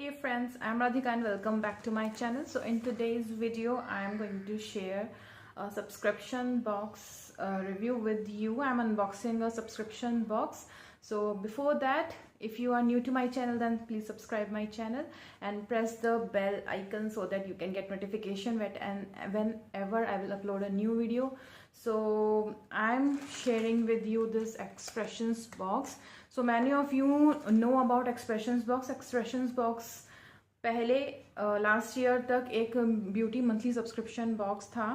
Hey friends, I'm Radhika and welcome back to my channel. So in today's video, I'm going to share a subscription box review with you. I'm unboxing a subscription box. So before that, if you are new to my channel, then please subscribe my channel and press the bell icon so that you can get notification whenever I will upload a new video. So I'm sharing with you this expressions box. So many of you know about expressions box. Expressions box पहले last year तक एक beauty monthly subscription box था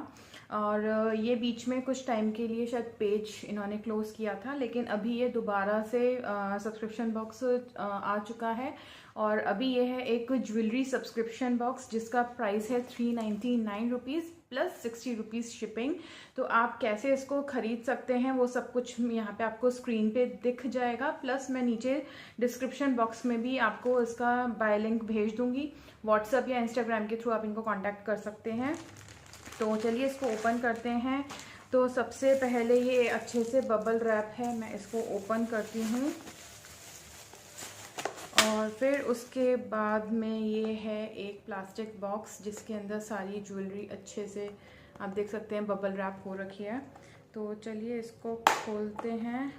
और ये बीच में कुछ time के लिए शायद पेज इन्होंने क्लोज किया था, लेकिन अभी ये दोबारा से सब्सक्रिप्शन बॉक्स आ चुका है और अभी ये है एक ज्वेलरी सब्सक्रिप्शन बॉक्स जिसका प्राइस है 399 रुपीज़ प्लस 60 रुपीज़ शिपिंग। तो आप कैसे इसको खरीद सकते हैं वो सब कुछ यहाँ पे आपको स्क्रीन पे दिख जाएगा, प्लस मैं नीचे डिस्क्रिप्शन बॉक्स में भी आपको इसका बाय लिंक भेज दूंगी। व्हाट्सएप या इंस्टाग्राम के थ्रू आप इनको कांटेक्ट कर सकते हैं। तो चलिए इसको ओपन करते हैं। तो सबसे पहले ये अच्छे से बबल रैप है, मैं इसको ओपन करती हूँ और फिर उसके बाद में ये है एक प्लास्टिक बॉक्स जिसके अंदर सारी ज्वेलरी अच्छे से आप देख सकते हैं बबल रैप हो रखी है। तो चलिए इसको खोलते हैं।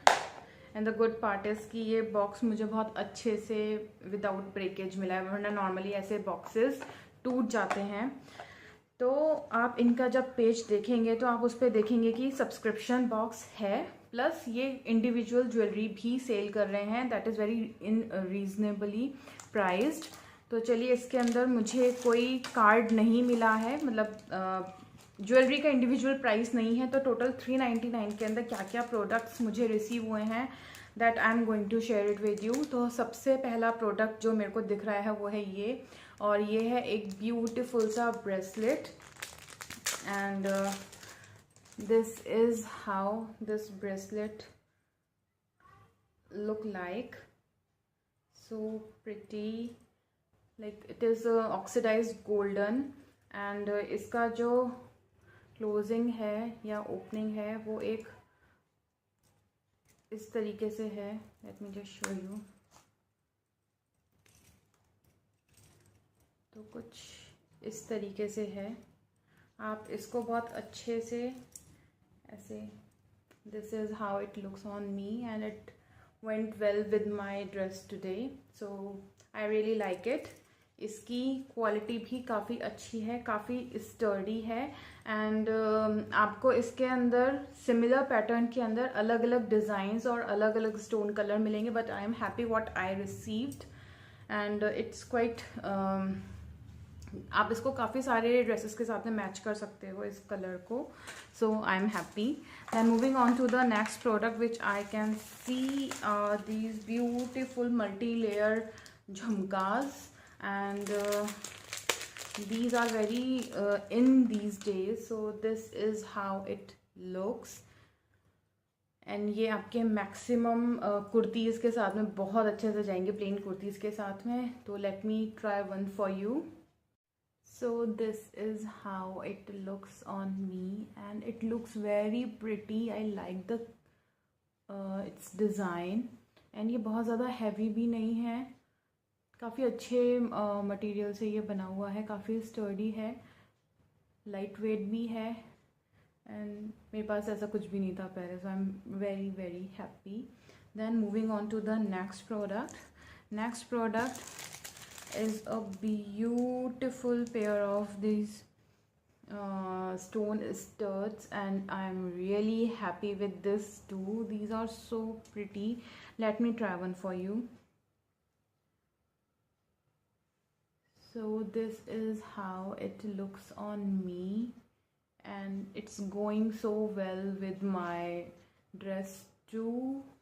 And the good part is कि ये बॉक्स मुझे बहुत अच्छे से विदाउट ब्रेकेज मिला है, वरना नॉर्मली ऐसे बॉक्सेस टूट जाते हैं। तो आप इनका जब पेज देखेंगे तो आप उस पर देखेंगे कि सब्सक्रिप्शन बॉक्स है, प्लस ये इंडिविजुअल ज्वेलरी भी सेल कर रहे हैं, that is very in reasonably priced. तो चलिए इसके अंदर मुझे कोई कार्ड नहीं मिला है, मतलब ज्वेलरी का इंडिविजुअल प्राइस नहीं है। तो टोटल 399 के अंदर क्या क्या प्रोडक्ट्स मुझे रिसीव हुए हैं that I am going to share it with you. तो सबसे पहला प्रोडक्ट जो मेरे को दिख रहा है वो है ये, और ये है एक ब्यूटीफुल सा bracelet and this is how this bracelet look like. So pretty, like it is oxidized golden and इसका जो closing है या opening है वो एक इस तरीके से है। Let me just show you. तो कुछ इस तरीके से है, आप इसको बहुत अच्छे से ऐसे, this is how it looks on me and it went well with my dress today, so I really like it. इसकी क्वालिटी भी काफ़ी अच्छी है, काफ़ी स्टर्डी है एंड आपको इसके अंदर सिमिलर पैटर्न के अंदर अलग अलग डिज़ाइंस और अलग अलग स्टोन कलर मिलेंगे, but I am happy what I received and it's quite आप इसको काफ़ी सारे ड्रेसेस के साथ में मैच कर सकते हो इस कलर को। So I am happy. Then moving on to the next product which I can see these beautiful multi layer झुमकाज and these are very in these days, so this is how it looks and ये आपके maximum kurtis के साथ में बहुत अच्छे से जाएंगे, प्लेन कुर्तीज़ के साथ में। तो let me try one for you. So this is how it looks on me and it looks very pretty. I like the its design and ये बहुत ज़्यादा heavy भी नहीं है, काफ़ी अच्छे मटेरियल से ये बना हुआ है, काफ़ी स्टर्डी है, लाइट वेट भी है एंड मेरे पास ऐसा कुछ भी नहीं था पहले, so I am very very happy. Then moving on to the next product. Next product is a beautiful pair of these stone studs and I'm really happy with this too. These are so pretty. Let me try one for you. So this is how it looks on me and it's going so well with my dress too.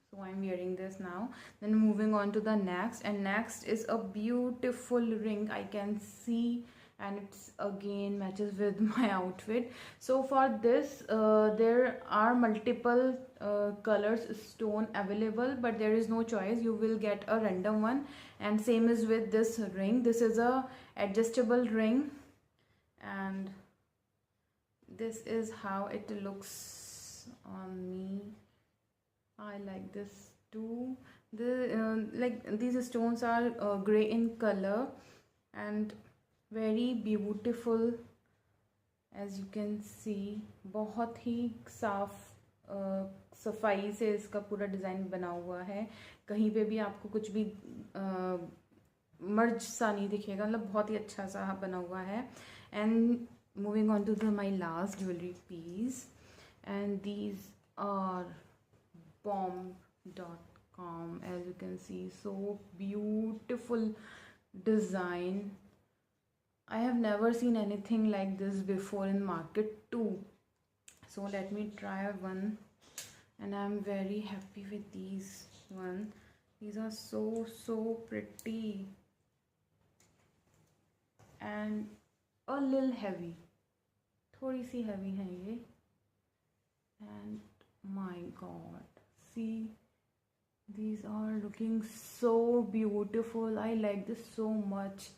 So I'm wearing this now. Then moving on to the next, and next is a beautiful ring I can see and it's again matches with my outfit. So for this there are multiple colors stone available, but there is no choice, you will get a random one. And same is with this ring. This is a adjustable ring and this is how it looks on me. I like this too. The like these stones are gray in color and very beautiful. As you can see, बहुत ही साफ सफाई से इसका पूरा design बना हुआ है. कहीं पे भी आपको कुछ भी मर्ज सा नहीं दिखेगा, मतलब बहुत ही अच्छा सा बना हुआ है. And moving on to the my last jewellery piece, and these are bomb.com. as you can see, so beautiful design. I have never seen anything like this before in market too. So let me try one, and I'm very happy with these one. These are so pretty and a little heavy, थोड़ी सी heavy है ये. And my god, see, these are looking so beautiful. I like this so much.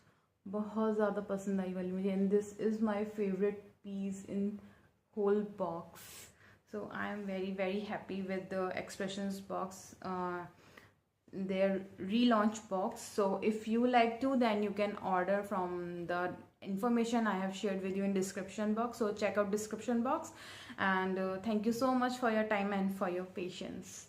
बहुत ज़्यादा पसंद आई वाली मुझे, and this is my favorite piece in whole box. So I am very happy with the Expressions box, their relaunch box. So if you like to, then you can order from the information I have shared with you in description box. So check out description box, and thank you so much for your time and for your patience.